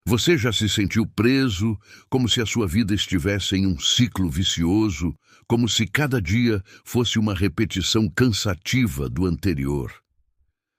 Você já se sentiu preso, como se a sua vida estivesse em um ciclo vicioso, como se cada dia fosse uma repetição cansativa do anterior?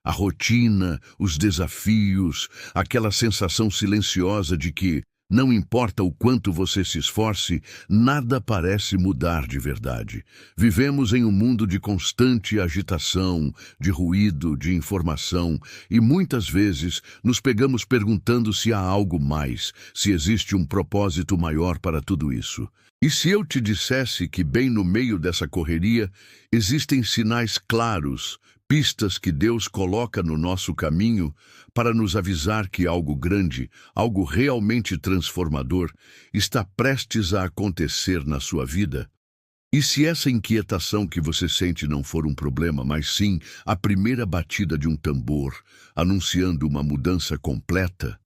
A rotina, os desafios, aquela sensação silenciosa de que, não importa o quanto você se esforce, nada parece mudar de verdade. Vivemos em um mundo de constante agitação, de ruído, de informação, e muitas vezes nos pegamos perguntando se há algo mais, se existe um propósito maior para tudo isso. E se eu te dissesse que, bem no meio dessa correria, existem sinais claros, pistas que Deus coloca no nosso caminho para nos avisar que algo grande, algo realmente transformador, está prestes a acontecer na sua vida? E se essa inquietação que você sente não for um problema, mas sim a primeira batida de um tambor, anunciando uma mudança completa?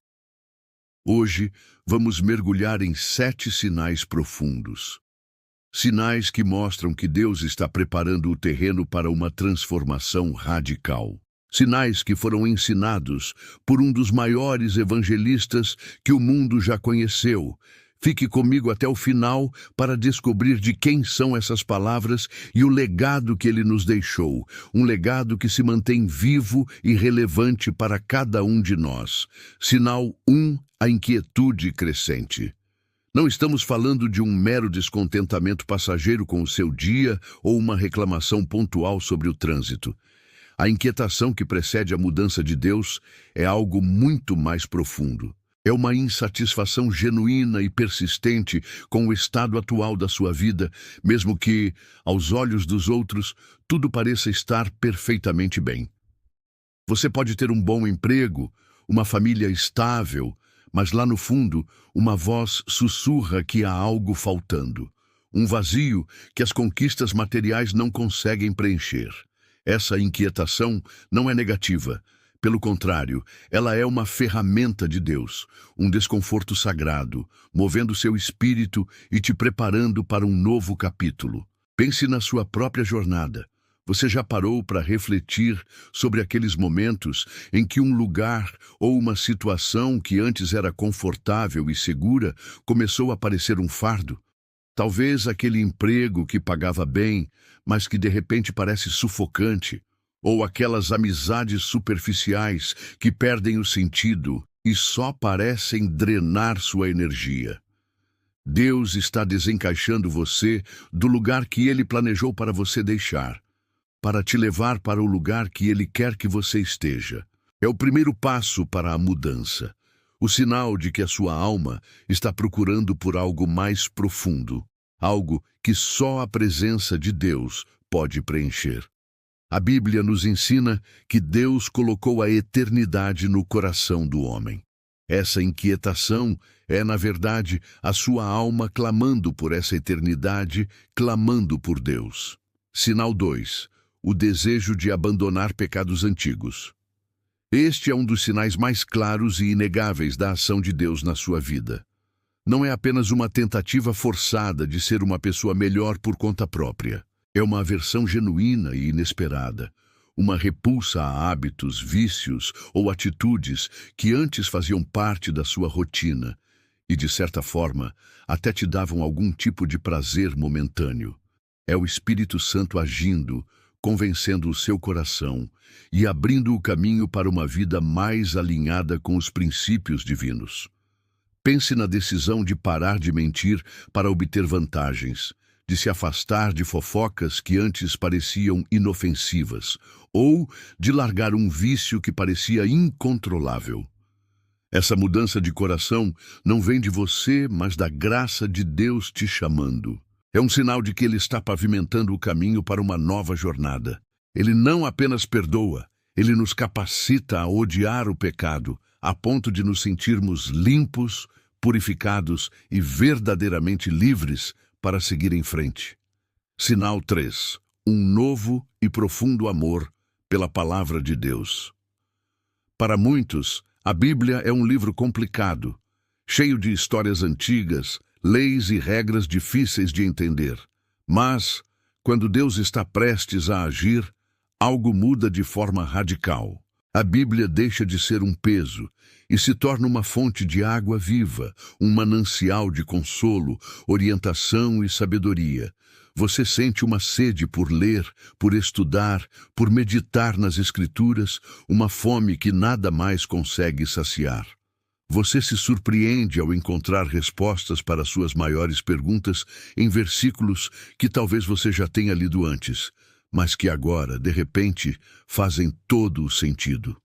Hoje, vamos mergulhar em 7 sinais profundos. Sinais que mostram que Deus está preparando o terreno para uma transformação radical. Sinais que foram ensinados por um dos maiores evangelistas que o mundo já conheceu. Fique comigo até o final para descobrir de quem são essas palavras e o legado que ele nos deixou. Um legado que se mantém vivo e relevante para cada um de nós. Sinal 1, a inquietude crescente. Não estamos falando de um mero descontentamento passageiro com o seu dia ou uma reclamação pontual sobre o trânsito. A inquietação que precede a mudança de Deus é algo muito mais profundo. É uma insatisfação genuína e persistente com o estado atual da sua vida, mesmo que, aos olhos dos outros, tudo pareça estar perfeitamente bem. Você pode ter um bom emprego, uma família estável, mas lá no fundo, uma voz sussurra que há algo faltando. Um vazio que as conquistas materiais não conseguem preencher. Essa inquietação não é negativa. Pelo contrário, ela é uma ferramenta de Deus, um desconforto sagrado, movendo seu espírito e te preparando para um novo capítulo. Pense na sua própria jornada. Você já parou para refletir sobre aqueles momentos em que um lugar ou uma situação que antes era confortável e segura começou a parecer um fardo? Talvez aquele emprego que pagava bem, mas que de repente parece sufocante, ou aquelas amizades superficiais que perdem o sentido e só parecem drenar sua energia. Deus está desencaixando você do lugar que Ele planejou para você deixar, para te levar para o lugar que Ele quer que você esteja. É o primeiro passo para a mudança, o sinal de que a sua alma está procurando por algo mais profundo, algo que só a presença de Deus pode preencher. A Bíblia nos ensina que Deus colocou a eternidade no coração do homem. Essa inquietação é, na verdade, a sua alma clamando por essa eternidade, clamando por Deus. Sinal 2. O desejo de abandonar pecados antigos. Este é um dos sinais mais claros e inegáveis da ação de Deus na sua vida. Não é apenas uma tentativa forçada de ser uma pessoa melhor por conta própria. É uma aversão genuína e inesperada, uma repulsa a hábitos, vícios ou atitudes que antes faziam parte da sua rotina e, de certa forma, até te davam algum tipo de prazer momentâneo. É o Espírito Santo agindo, convencendo o seu coração e abrindo o caminho para uma vida mais alinhada com os princípios divinos. Pense na decisão de parar de mentir para obter vantagens, de se afastar de fofocas que antes pareciam inofensivas, ou de largar um vício que parecia incontrolável. Essa mudança de coração não vem de você, mas da graça de Deus te chamando. É um sinal de que Ele está pavimentando o caminho para uma nova jornada. Ele não apenas perdoa, Ele nos capacita a odiar o pecado, a ponto de nos sentirmos limpos, purificados e verdadeiramente livres para seguir em frente. Sinal 3. Um novo e profundo amor pela Palavra de Deus. Para muitos, a Bíblia é um livro complicado, cheio de histórias antigas, leis e regras difíceis de entender. Mas, quando Deus está prestes a agir, algo muda de forma radical. A Bíblia deixa de ser um peso e se torna uma fonte de água viva, um manancial de consolo, orientação e sabedoria. Você sente uma sede por ler, por estudar, por meditar nas Escrituras, uma fome que nada mais consegue saciar. Você se surpreende ao encontrar respostas para suas maiores perguntas em versículos que talvez você já tenha lido antes, mas que agora, de repente, fazem todo o sentido.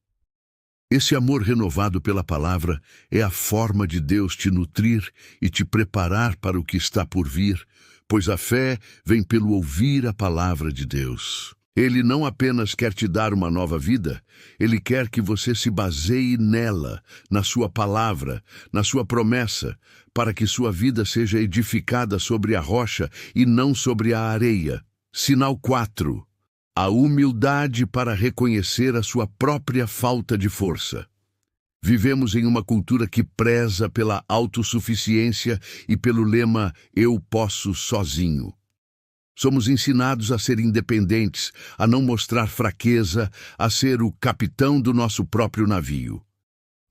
Esse amor renovado pela palavra é a forma de Deus te nutrir e te preparar para o que está por vir, pois a fé vem pelo ouvir a palavra de Deus. Ele não apenas quer te dar uma nova vida, ele quer que você se baseie nela, na sua palavra, na sua promessa, para que sua vida seja edificada sobre a rocha e não sobre a areia. Sinal 4. A humildade para reconhecer a sua própria falta de força. Vivemos em uma cultura que preza pela autossuficiência e pelo lema "eu posso sozinho". Somos ensinados a ser independentes, a não mostrar fraqueza, a ser o capitão do nosso próprio navio.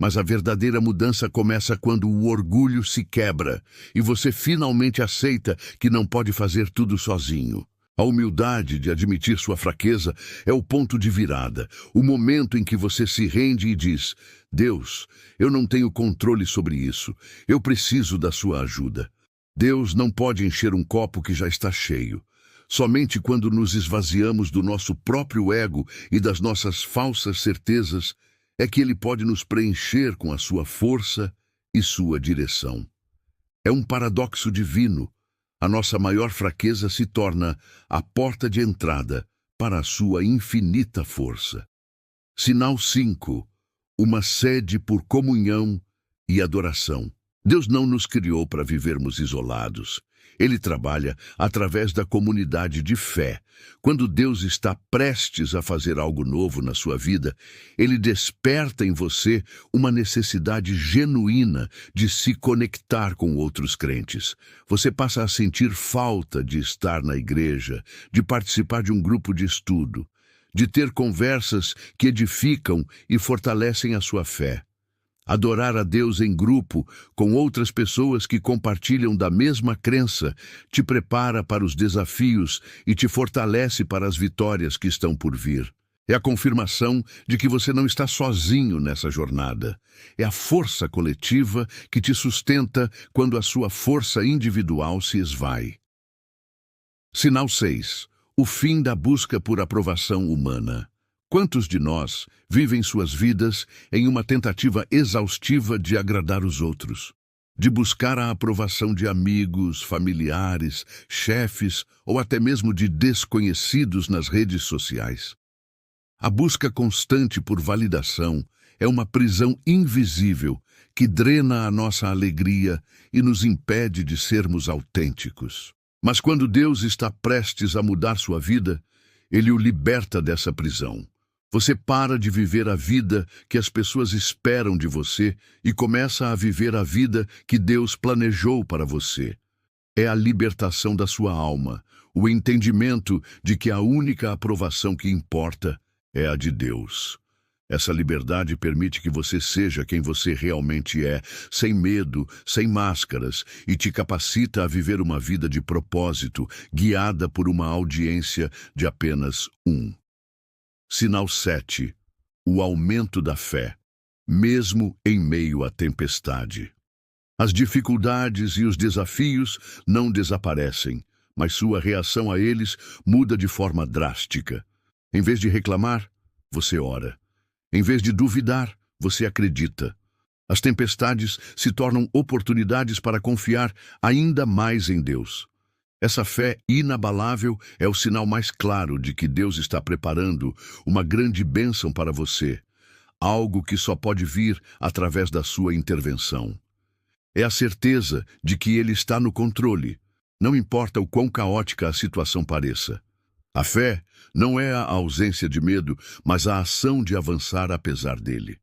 Mas a verdadeira mudança começa quando o orgulho se quebra e você finalmente aceita que não pode fazer tudo sozinho. A humildade de admitir sua fraqueza é o ponto de virada, o momento em que você se rende e diz: Deus, eu não tenho controle sobre isso, eu preciso da sua ajuda. Deus não pode encher um copo que já está cheio. Somente quando nos esvaziamos do nosso próprio ego e das nossas falsas certezas é que Ele pode nos preencher com a sua força e sua direção. É um paradoxo divino. A nossa maior fraqueza se torna a porta de entrada para a sua infinita força. Sinal 5. Uma sede por comunhão e adoração. Deus não nos criou para vivermos isolados. Ele trabalha através da comunidade de fé. Quando Deus está prestes a fazer algo novo na sua vida, Ele desperta em você uma necessidade genuína de se conectar com outros crentes. Você passa a sentir falta de estar na igreja, de participar de um grupo de estudo, de ter conversas que edificam e fortalecem a sua fé. Adorar a Deus em grupo, com outras pessoas que compartilham da mesma crença, te prepara para os desafios e te fortalece para as vitórias que estão por vir. É a confirmação de que você não está sozinho nessa jornada. É a força coletiva que te sustenta quando a sua força individual se esvai. Sinal 6. O fim da busca por aprovação humana. Quantos de nós vivem suas vidas em uma tentativa exaustiva de agradar os outros, de buscar a aprovação de amigos, familiares, chefes ou até mesmo de desconhecidos nas redes sociais? A busca constante por validação é uma prisão invisível que drena a nossa alegria e nos impede de sermos autênticos. Mas quando Deus está prestes a mudar sua vida, Ele o liberta dessa prisão. Você para de viver a vida que as pessoas esperam de você e começa a viver a vida que Deus planejou para você. É a libertação da sua alma, o entendimento de que a única aprovação que importa é a de Deus. Essa liberdade permite que você seja quem você realmente é, sem medo, sem máscaras, e te capacita a viver uma vida de propósito, guiada por uma audiência de apenas um. Sinal 7. O aumento da fé, mesmo em meio à tempestade. As dificuldades e os desafios não desaparecem, mas sua reação a eles muda de forma drástica. Em vez de reclamar, você ora. Em vez de duvidar, você acredita. As tempestades se tornam oportunidades para confiar ainda mais em Deus. Essa fé inabalável é o sinal mais claro de que Deus está preparando uma grande bênção para você, algo que só pode vir através da sua intervenção. É a certeza de que Ele está no controle, não importa o quão caótica a situação pareça. A fé não é a ausência de medo, mas a ação de avançar apesar dele.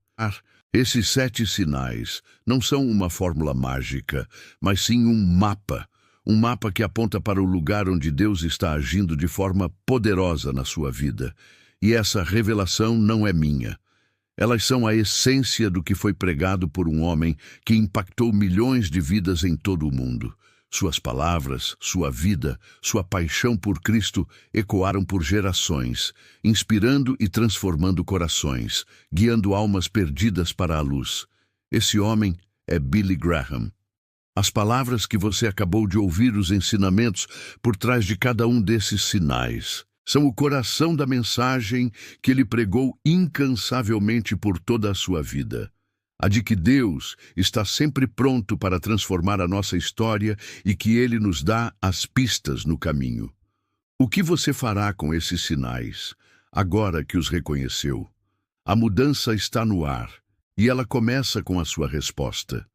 Esses 7 sinais não são uma fórmula mágica, mas sim um mapa que aponta para o lugar onde Deus está agindo de forma poderosa na sua vida. E essa revelação não é minha. Elas são a essência do que foi pregado por um homem que impactou milhões de vidas em todo o mundo. Suas palavras, sua vida, sua paixão por Cristo ecoaram por gerações, inspirando e transformando corações, guiando almas perdidas para a luz. Esse homem é Billy Graham. As palavras que você acabou de ouvir, os ensinamentos por trás de cada um desses sinais, são o coração da mensagem que ele pregou incansavelmente por toda a sua vida. A de que Deus está sempre pronto para transformar a nossa história e que Ele nos dá as pistas no caminho. O que você fará com esses sinais, agora que os reconheceu? A mudança está no ar, e ela começa com a sua resposta.